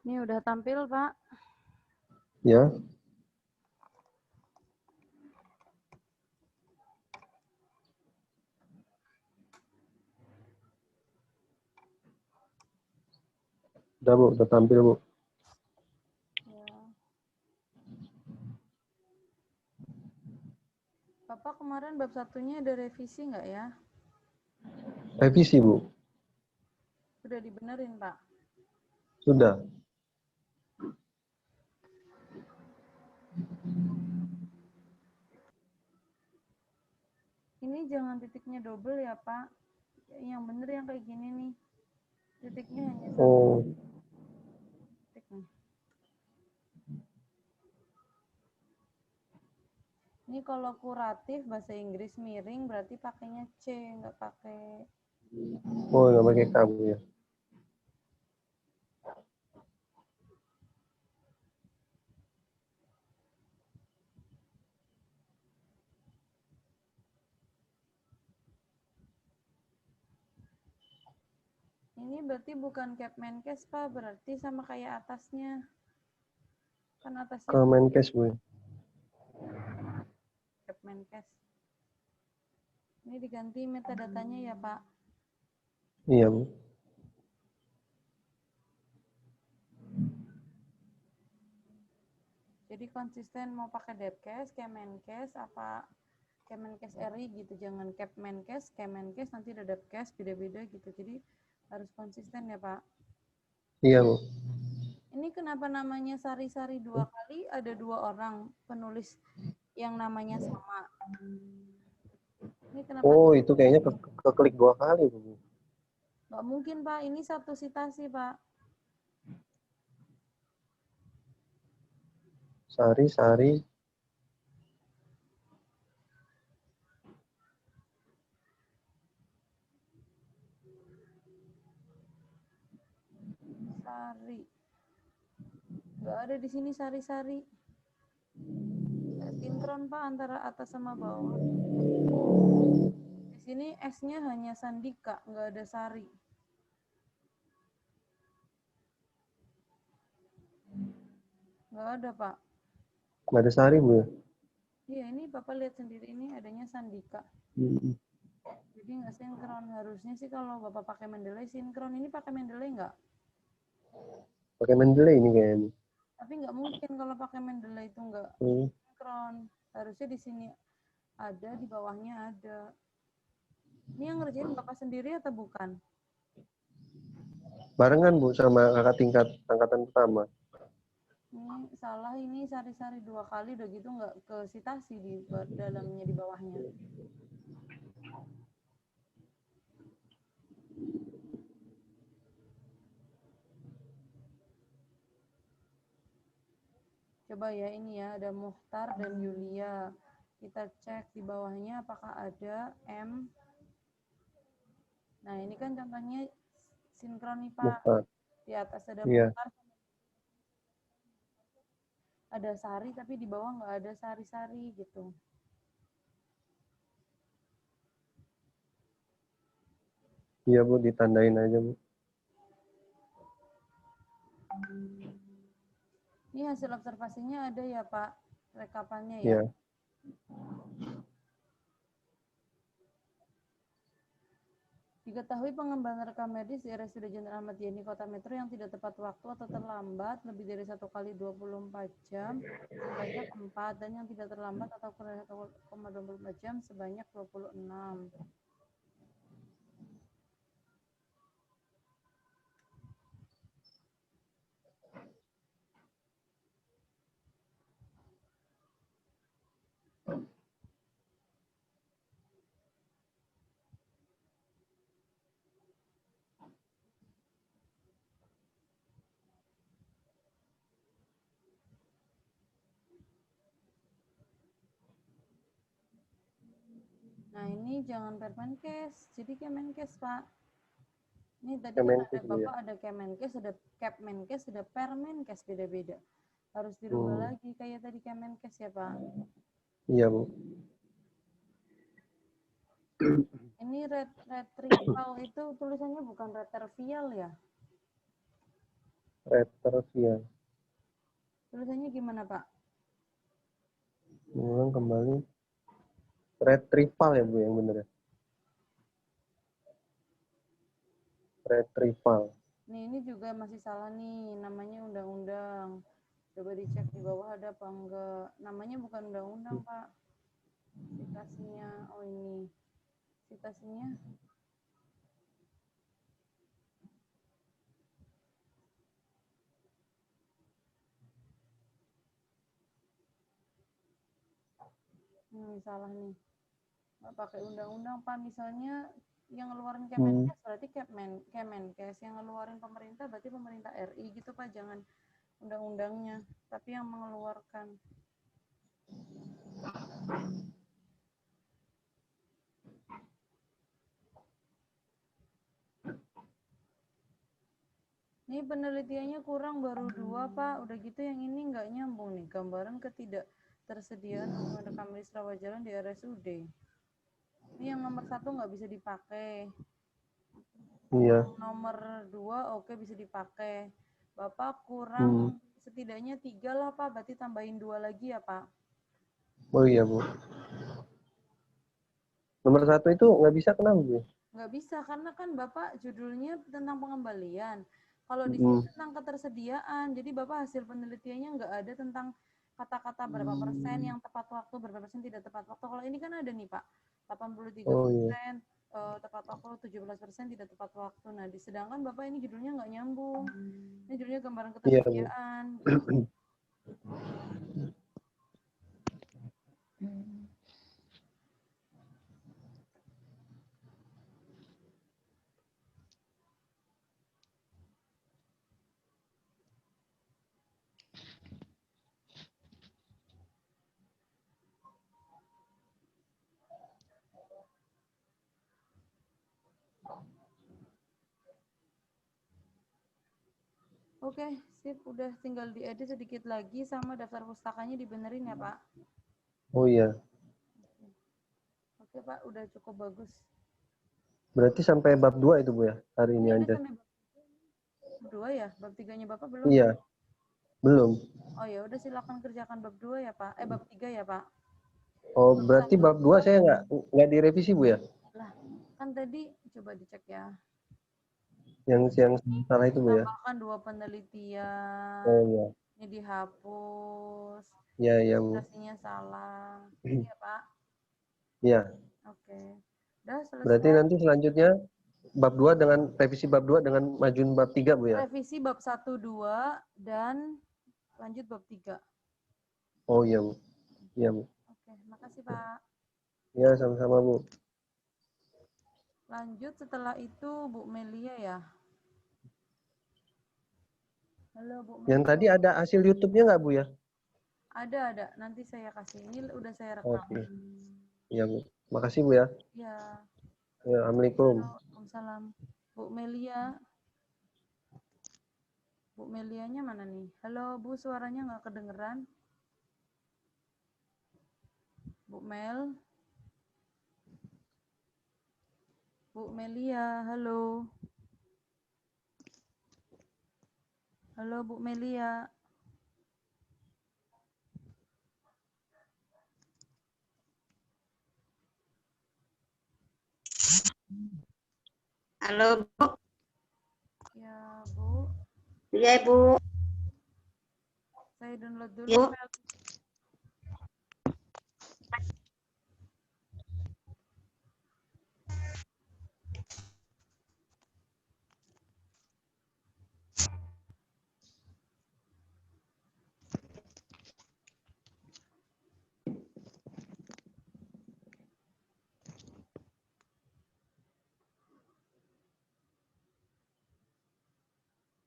Ini udah tampil, Pak. Ya, udah Bu, udah tampil Bu. Ya. Bapak kemarin bab satunya ada revisi nggak ya? Revisi Bu, Sudah dibenerin, Pak. sudah. Ini jangan titiknya double ya, Pak. Yang bener yang kayak gini nih. Titiknya hanya satu Oh, titik nih. Ini kalau kuratif bahasa Inggris miring berarti pakainya C, nggak pakai. oh nggak pakai kamu ya. Ini berarti bukan Capmenkes, Pak. Berarti sama kayak atasnya. Kan atasnya Kemenkes Bu. Capmenkes. Ini diganti metadatanya ya, Pak. Iya Bu. Jadi konsisten mau pakai Depkes, Kemenkes, apa Kemenkes RI gitu. Jangan Capmenkes, Kemenkes, nanti ada Depkes, beda-beda gitu. Jadi harus konsisten ya, Pak. Iya Bu. Ini kenapa namanya Sari-Sari 2 kali? Ada 2 orang penulis yang namanya sama. Ini kenapa? Oh itu kayaknya keklik 2 kali Bu. Nggak mungkin, Pak. Ini satu citasi, Pak. Sari. Sari. Nggak ada di sini Sari-Sari. Sinkron, Pak, antara atas sama bawah. Di sini S-nya hanya Sandika, nggak ada Sari. Nggak ada, Pak. Nggak ada Sari Bu ya. Iya, ini Bapak lihat sendiri, ini adanya Sandika. Hmm. Jadi nggak sinkron. Harusnya sih kalau Bapak pakai Mendeley sinkron. Ini pakai Mendeley nggak? Pakai Mendeley ini kayaknya. Tapi nggak mungkin kalau pakai Mendeley itu nggak Hmm. sinkron. Harusnya di sini ada, di bawahnya ada. Ini yang ngerjain Bapak sendiri atau bukan? Barengan Bu sama kakak tingkat angkatan pertama. Ini salah, ini Sari-Sari 2 kali udah gitu nggak ke sitasi di dalamnya, di bawahnya. Coba ya, ini ya, ada Muhtar dan Yulia. Kita cek di bawahnya apakah ada M. Nah, ini kan contohnya sinkron nih, Pak. Muhtar. Di atas ada Iya. Muhtar, ada Sari, tapi di bawah nggak ada Sari-Sari gitu. Iya Bu, ditandain aja Bu. Ini hasil observasinya ada ya, Pak, rekapannya ya. Iya. Diketahui pengembangan rekam medis di RSUD Jenderal Ahmad Yani Kota Metro yang tidak tepat waktu atau terlambat lebih dari 1 kali 24 jam sebanyak 4, dan yang tidak terlambat atau kurang 1,24 jam sebanyak 26. Nah, ini jangan Permenkes, jadi Kemenkes, Pak. Ini tadi kan ada Kemenkes Bu ya. Bapak, ada Kemenkes, ada Capmenkes, ada Permenkes, beda-beda. Harus dirubah lagi kayak tadi Kemenkes ya, Pak. Iya Bu. Ini retrieval itu tulisannya bukan retrieval ya? Retrieval. Tulisannya gimana, Pak? Ulang kembali. Retrieval ya Bu yang bener ya? Retrieval. Nih, ini juga masih salah nih, namanya undang-undang. Coba dicek di bawah ada apa enggak. Namanya bukan undang-undang, Pak. Citasinya, oh ini. Citasinya, salah nih. Nggak pakai undang-undang, Pak. Misalnya yang ngeluarin Kemenkes berarti Kemenkes. Yang ngeluarin pemerintah berarti pemerintah RI gitu, Pak. Jangan undang-undangnya, tapi yang mengeluarkan. Ini penelitiannya kurang baru 2, Pak. Udah gitu yang ini nggak nyambung nih. Gambaran ketidaktersediaan dokumen rekam medis rawat jalan di RSUD. Ini yang nomor 1 nggak bisa dipakai. Iya. Nomor 2 oke bisa dipakai. Bapak kurang setidaknya 3 lah, Pak. Berarti tambahin 2 lagi ya, Pak. Oh iya Bu. Nomor 1 itu nggak bisa kenapa Bu? Nggak bisa, karena kan Bapak judulnya tentang pengembalian. Kalau di sini tentang ketersediaan, jadi Bapak hasil penelitiannya nggak ada tentang kata-kata berapa persen yang tepat waktu, berapa persen tidak tepat waktu. Kalau ini kan ada nih Pak, 83%, Oh iya. tepat waktu, 17% tidak tepat waktu. Nah, sedangkan Bapak ini judulnya nggak nyambung. Ini judulnya gambaran Iya Bu. ketersediaan. Gitu. Oke, sip. Udah tinggal diedit sedikit lagi sama daftar pustakanya dibenerin ya, Pak. Oh iya. Oke, Pak. Udah cukup bagus. Berarti sampai bab 2 itu Bu ya? Hari ini Ini udah aja. sampai bab 2 ya? Bab 3-nya Bapak belum? Iya. Belum. Oh ya, udah silakan kerjakan bab 2 ya, Pak. Bab 3 ya, Pak. Oh, Bab berarti 1, bab 2 2. saya nggak direvisi Bu ya? Lah, kan tadi coba dicek ya. Yang salah itu Bu ya? Tambahkan 2 penelitian. Oh iya. Ini dihapus. Iya, iya Bu. Citasinya salah. Iya, Pak. Iya. Oke. Udah Berarti selesai. nanti selanjutnya bab 2 dengan revisi bab 2 dengan majuin bab 3 Bu ya? Revisi bab 1, 2 dan lanjut bab 3. Oh iya Bu. Iya Bu. Oke, makasih Pak. Iya sama-sama Bu. Lanjut setelah itu Bu Melia ya. Halo Bu Melia. Yang tadi ada hasil YouTube-nya nggak Bu ya? Ada. Nanti saya kasih. Ini udah saya rekam. Oke. Iya Bu. Makasih Bu ya. Ya. Ya, Assalamualaikum. Waalaikumsalam. Bu Melia. Bu Melianya mana nih? Halo Bu, suaranya nggak kedengeran. Bu Mel. Bu Melia, halo. Halo Bu Melia. Halo Bu. Ya Bu. Iya Ibu. Saya download dulu. Bu.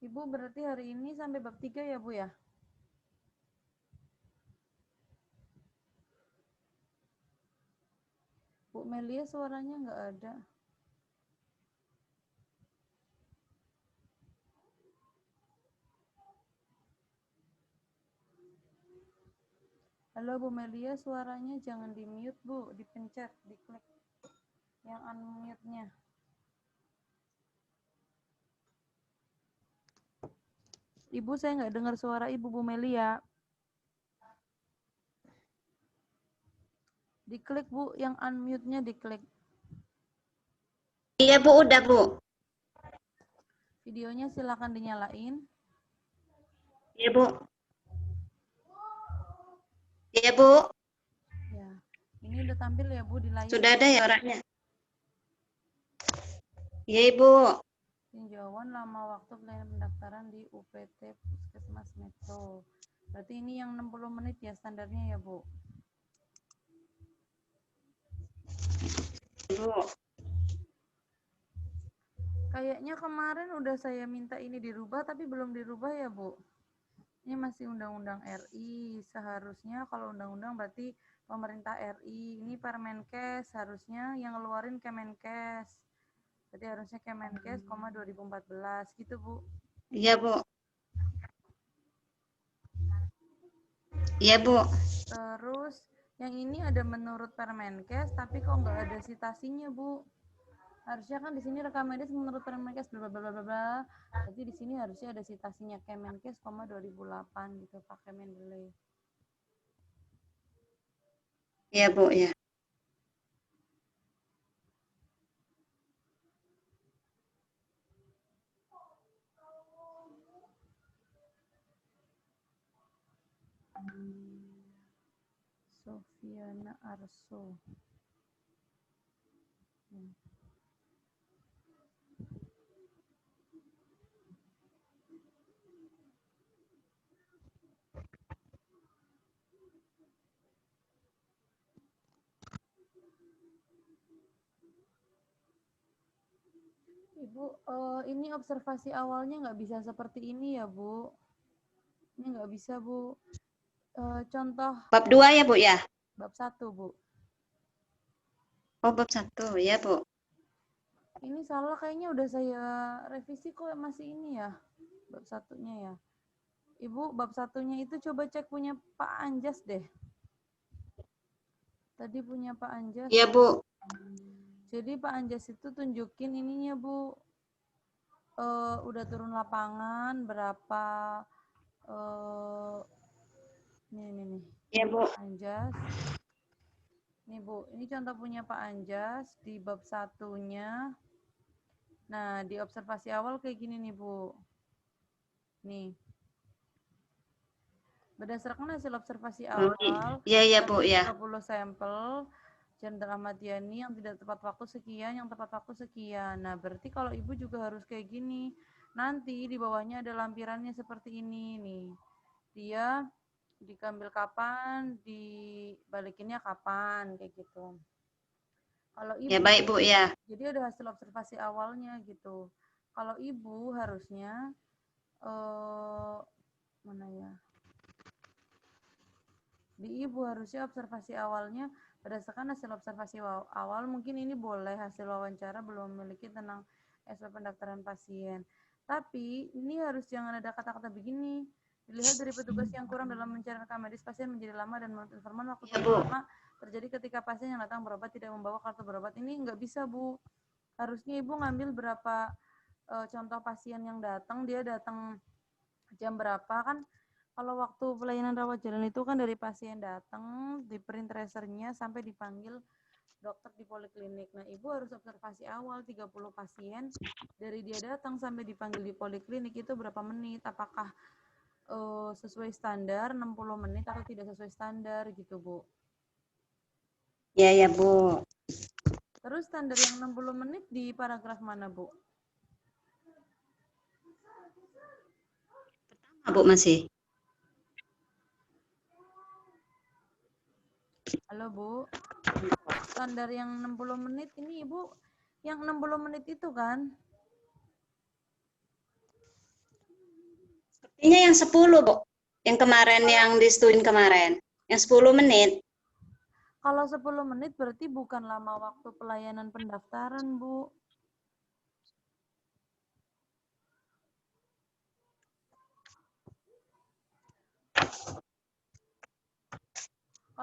Ibu berarti hari ini sampai bab 3 ya Bu ya? Bu Melia suaranya nggak ada. Halo Bu Melia, suaranya jangan di mute Bu, dipencet, diklik. Yang unmute-nya. Ibu, saya nggak dengar suara Ibu, Bu Melia. Diklik, Bu, yang unmute-nya diklik. Iya, Bu, udah, Bu. Videonya silakan dinyalain. Iya, Bu. Iya, Bu. Ya. Ini udah tampil ya, Bu, di layar. Sudah ada ya orangnya? Iya, Ibu. Tinjauan lama waktu pelayanan pendaftaran di UPT Puskesmas Metro. Berarti ini yang 60 menit ya standarnya ya, Bu? Bu. Kayaknya kemarin udah saya minta ini dirubah, tapi belum dirubah ya, Bu? Ini masih Undang-Undang RI. Seharusnya kalau Undang-Undang berarti pemerintah RI. Ini Permenkes, harusnya yang ngeluarin Kemenkes. Berarti harusnya Kemenkes, 2014. Gitu, Bu? Iya, Bu. Iya, Bu. Terus yang ini ada menurut Permenkes, tapi kok nggak ada citasinya, Bu? Harusnya kan di sini rekam medis menurut Permenkes bla bla bla bla bla. Berarti di sini harusnya ada citasinya Kemenkes, 2008 gitu, pakai Mendeley. Iya, Bu, ya. Sofiana Arso. Ibu, ini observasi awalnya nggak bisa seperti ini ya, Bu? Ini nggak bisa, Bu. Contoh Bab 2 ya, Bu, ya? bab 1, Bu. Oh, bab 1. Ya, Bu. Ini salah kayaknya udah saya revisi kok masih ini ya, bab 1-nya ya. Ibu, bab 1-nya itu coba cek punya Pak Anjas deh. Tadi punya Pak Anjas. Iya, Bu. Jadi Pak Anjas itu tunjukin ininya, Bu. Udah turun lapangan berapa nih. Iya, Bu. Anjas. Nih, Bu, ini contoh punya Pak Anjas di bab 1-nya. Nah, di observasi awal kayak gini nih, Bu. Nih. Berdasarkan hasil observasi awal, Iya, iya, Bu, ya. 30 sampel Jenderal Ahmad Yani yang tidak tepat waktu sekian, yang tepat waktu sekian. Nah, berarti kalau Ibu juga harus kayak gini. Nanti di bawahnya ada lampirannya seperti ini nih. Dia diambil kapan, dibalikinnya kapan, kayak gitu. Kalau Ibu, Ya, baik, Bu, ya. jadi ada hasil observasi awalnya gitu. Kalau Ibu harusnya mana ya? Di Ibu harusnya observasi awalnya berdasarkan hasil observasi awal, mungkin ini boleh hasil wawancara belum memiliki tentang SOP pendaftaran pasien. Tapi ini harus jangan ada kata-kata begini. Dilihat dari petugas yang kurang dalam mencari rekam medis pasien menjadi lama dan menurut informan waktu Ya, paling Bu. lama terjadi ketika pasien yang datang berobat tidak membawa kartu berobat. Ini nggak bisa, Bu. Harusnya Ibu ngambil berapa contoh pasien yang datang, dia datang jam berapa kan. Kalau waktu pelayanan rawat jalan itu kan dari pasien datang, di print tracernya sampai dipanggil dokter di poliklinik. Nah, Ibu harus observasi awal 30 pasien dari dia datang sampai dipanggil di poliklinik itu berapa menit? Apakah sesuai standar 60 menit atau tidak sesuai standar gitu, Bu. Ya, ya, Bu. Terus standar yang 60 menit di paragraf mana, Bu? Pertama, Bu, masih. Halo, Bu. Standar yang 60 menit ini Ibu, yang 60 menit itu kan? Sepertinya yang 10, Bu. Yang kemarin, yang disetujuin kemarin. Yang 10 menit. Kalau 10 menit berarti bukan lama waktu pelayanan pendaftaran, Bu.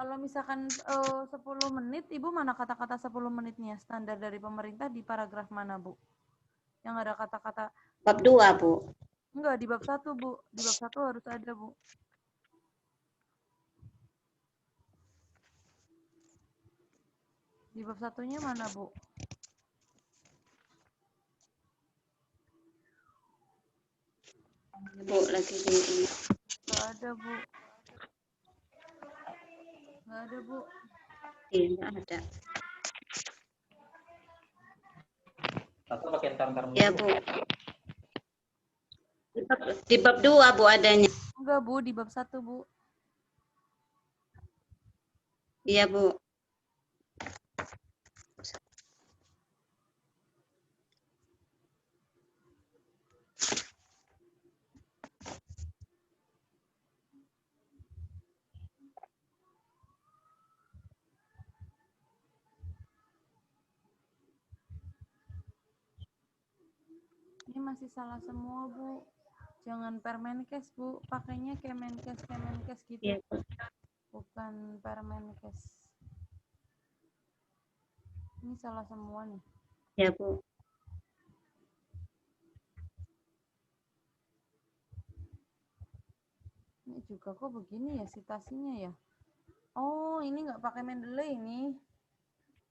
Kalau misalkan 10 menit, Ibu mana kata-kata 10 menitnya? Standar dari pemerintah di paragraf mana, Bu? Yang ada kata-kata Bab 2, Bu. enggak di bab 1, Bu. Di bab 1 harus ada, Bu. Di bab satunya mana, Bu? Bu, lagi di ini. Enggak ada, Bu. Enggak ada, Bu. Iya, nggak ada. Atau pakai entar-entar Ya, Bu. Di bab 2, Bu, adanya. Enggak, Bu, di bab 1, Bu. Iya, Bu. Ini masih salah semua, Bu. Jangan Permenkes, Bu. Pakainya Kemenkes gitu. Iya, Bu. Bukan Permenkes. Ini salah semua nih. Ya, Bu. Ini juga kok begini ya citasinya ya. Oh, ini nggak pakai Mendeley ini.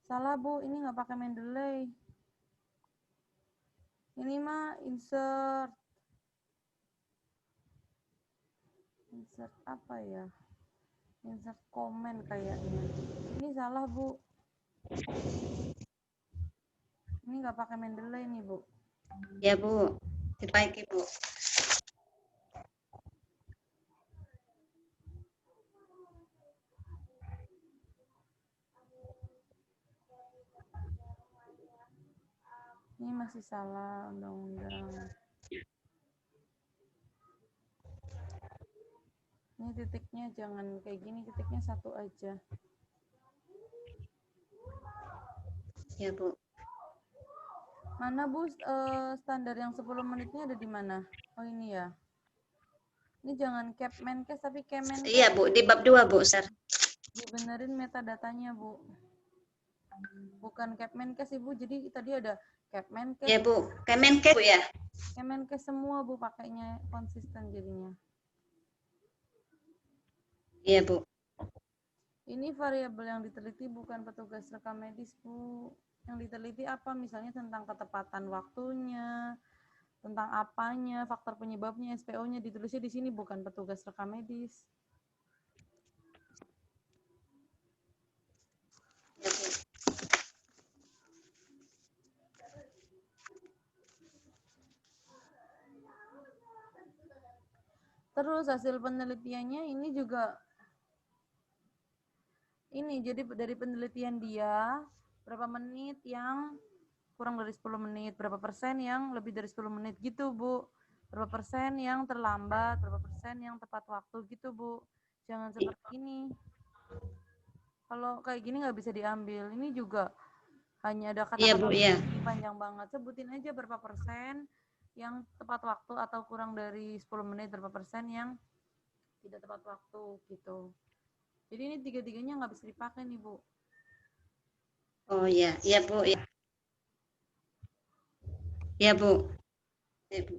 Salah, Bu. Ini nggak pakai Mendeley. Ini mah insert. Insert apa ya? Insert komen kayaknya. Ini salah, Bu. Ini nggak pakai Mendeley nih, Bu. Ya, Bu. Dipakai, Bu. Ini masih salah undang-undang. Ini titiknya jangan kayak gini, titiknya satu aja. Ya, Bu. Mana, Bu, standar yang 10 menitnya ada di mana? Oh, ini ya. Ini jangan Kemenkes tapi Kemenkes. Iya, Bu. Di bab 2, Bu, Sir. Dibenerin metadatanya, Bu. Bukan Kemenkes, Ibu. Jadi tadi ada Kemenkes. Ya, Bu. Kemenkes, Bu, ya. Kemenkes semua, Bu, pakainya konsisten jadinya. Iya, Bu. Ini variabel yang diteliti bukan petugas rekam medis, Bu. Yang diteliti apa? Misalnya tentang ketepatan waktunya, tentang apanya, faktor penyebabnya, SPO-nya ditulisnya di sini bukan petugas rekam medis. Ya, Bu. Terus hasil penelitiannya ini juga ini jadi dari penelitian dia berapa menit yang kurang dari 10 menit, berapa persen yang lebih dari 10 menit gitu, Bu. Berapa persen yang terlambat, berapa persen yang tepat waktu gitu, Bu. Jangan seperti ini. Kalau kayak gini nggak bisa diambil. Ini juga hanya ada Iya, kata-kata Bu, ya. panjang banget. Sebutin aja berapa persen yang tepat waktu atau kurang dari 10 menit, berapa persen yang tidak tepat waktu gitu. Jadi ini tiga-tiganya nggak bisa dipakai nih, Bu. Oh, iya. Iya, Bu, ya. Ya, Bu. Ya, Bu.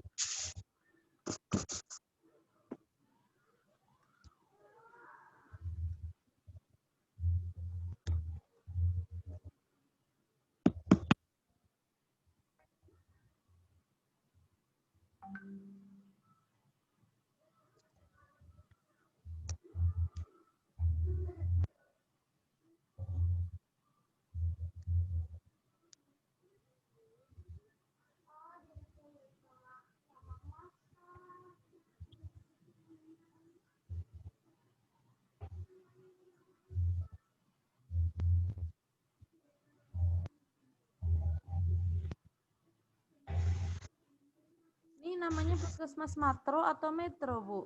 Ini namanya puskesmas makro atau metro, Bu?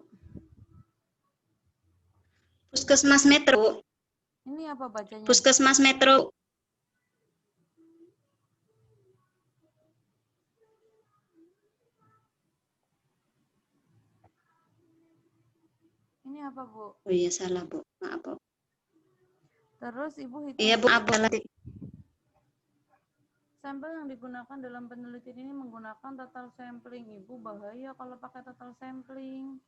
Puskesmas Metro. Ini apa bacanya? Puskesmas Metro. Ini apa, Bu? Oh, iya, salah, Bu. Maaf, Bu. Terus Ibu hitung Iya, Bu. sampel yang digunakan dalam penelitian ini menggunakan total sampling. Ibu bahaya kalau pakai total sampling.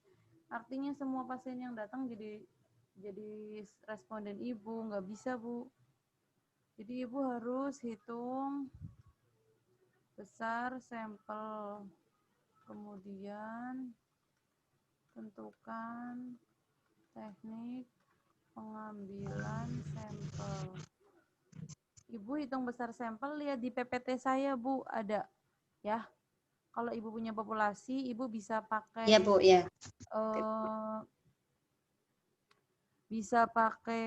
Artinya semua pasien yang datang jadi responden Ibu, nggak bisa, Bu. Jadi Ibu harus hitung besar sampel. Kemudian tentukan teknik pengambilan sampel. Ibu hitung besar sampel, lihat di PPT saya, Bu, ada ya. Kalau Ibu punya populasi, Ibu bisa pakai Iya, Bu, ya. bisa pakai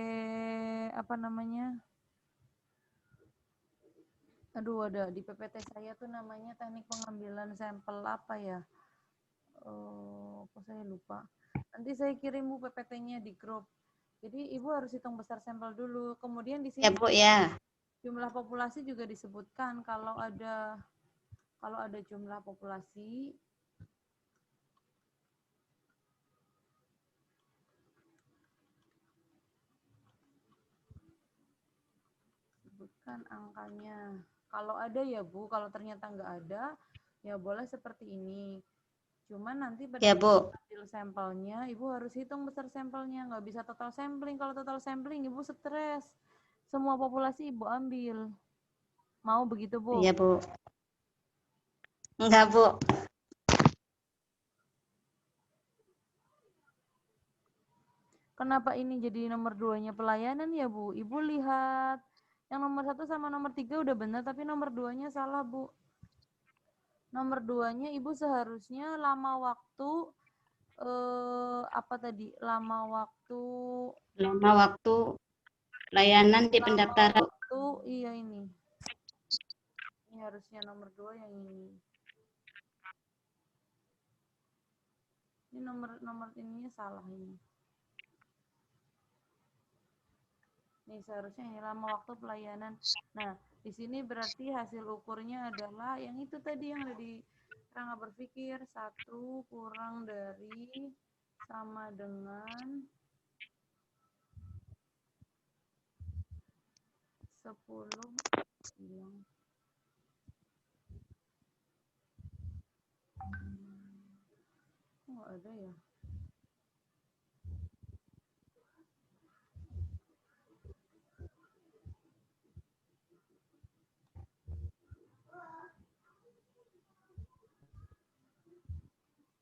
apa namanya? Aduh, ada di PPT saya tuh namanya teknik pengambilan sampel apa ya? Kok saya lupa. Nanti saya kirim Bu PPT-nya di grup. Jadi Ibu harus hitung besar sampel dulu. Kemudian di Ya, sini Bu, ya. jumlah populasi juga disebutkan kalau ada jumlah populasi sebutkan angkanya. Kalau ada ya Bu, kalau ternyata nggak ada ya boleh seperti ini. Cuman nanti pada Ya, Bu. hasil sampelnya Ibu harus hitung besar sampelnya, nggak bisa total sampling. Kalau total sampling Ibu stres. Semua populasi Ibu ambil. Mau begitu, Bu? Iya, Bu. Enggak, Bu. Kenapa ini jadi nomor 2-nya pelayanan ya, Bu? Ibu lihat yang nomor 1 sama nomor 3 udah benar, tapi nomor 2-nya salah, Bu. Nomor 2-nya Ibu seharusnya lama waktu apa tadi? Lama waktu Layanan di pendaftaran. waktu iya ini. Ini harusnya nomor 2 yang ini. Ini nomor ininya salah ini. Nih seharusnya ini lama waktu pelayanan. Nah, di sini berarti hasil ukurnya adalah yang itu tadi yang ada di Rangga berpikir 1 kurang dari sama dengan 10 hilang. Oh, ada ya.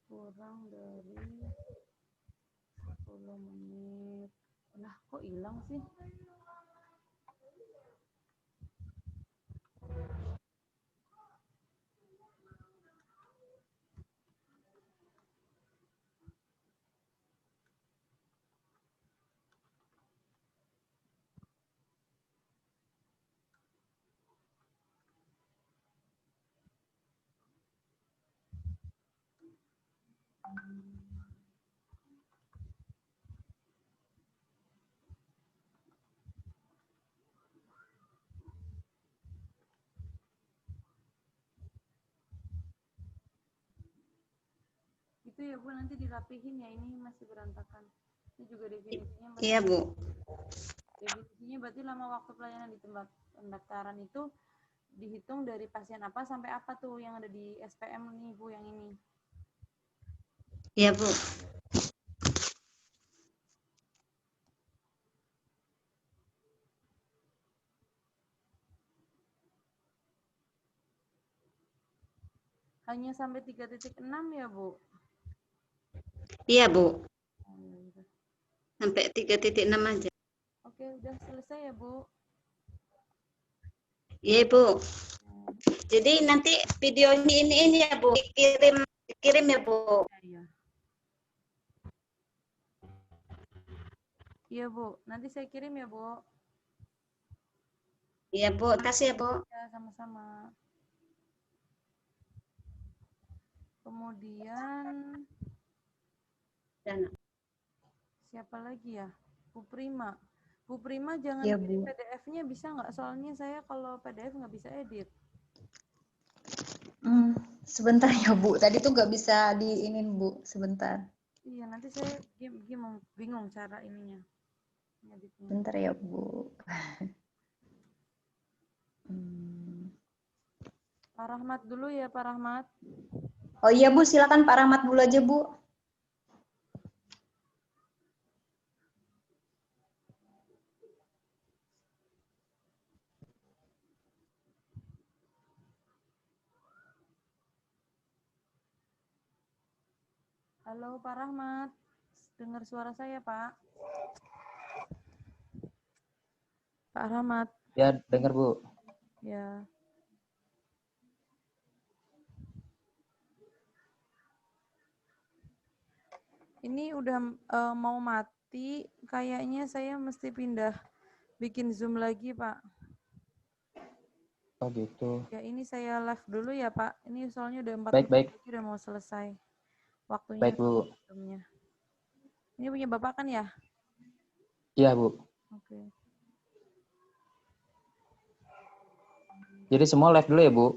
Kurang dari 10 menit. Nah, kok hilang sih? Itu ya Bu, nanti dirapihin ya, ini masih berantakan. Ini juga definisinya masih. Iya, Bu. Definisinya berarti lama waktu pelayanan di tempat pendaftaran itu dihitung dari pasien apa sampai apa tuh yang ada di SPM nih Bu, yang ini. Iya, Bu. Hanya sampai 3.6 ya Bu? Iya, Bu. Oh, ya udah. Sampai 3.6 aja. Oke, udah selesai ya Bu? Iya, Bu. Jadi nanti videonya ini ya, Bu. Kirim ya, Bu. Iya. Iya Bu, nanti saya kirim ya Bu. Iya, Bu. Terima kasih ya, Bu. Ya, sama-sama. Kemudian Dan siapa lagi ya? Bu Prima. Bu Prima jangan Ya, kirim Bu. PDF-nya bisa nggak? Soalnya saya kalau PDF nggak bisa edit. Sebentar ya, Bu. Tadi tuh nggak bisa diinin, Bu. Sebentar. Iya, nanti saya bingung cara ininya. ngeditnya. Bentar ya, Bu. Hmm. Pak Rahmat dulu ya, Pak Rahmat. Oh iya, Bu, silakan Pak Rahmat dulu aja, Bu. Halo Pak Rahmat, dengar suara saya Pak? Pak Rahmat, Ya, dengar Bu. ya. Ini udah mau mati, kayaknya saya mesti pindah bikin Zoom lagi Pak. Oh gitu. Ya ini saya live dulu ya Pak, ini soalnya udah 4 Baik, menit baik. lagi udah mau selesai waktunya. Baik Bu. Zoom-nya. Ini punya Bapak kan ya? Iya Bu. Oke. Jadi semua live dulu ya Bu.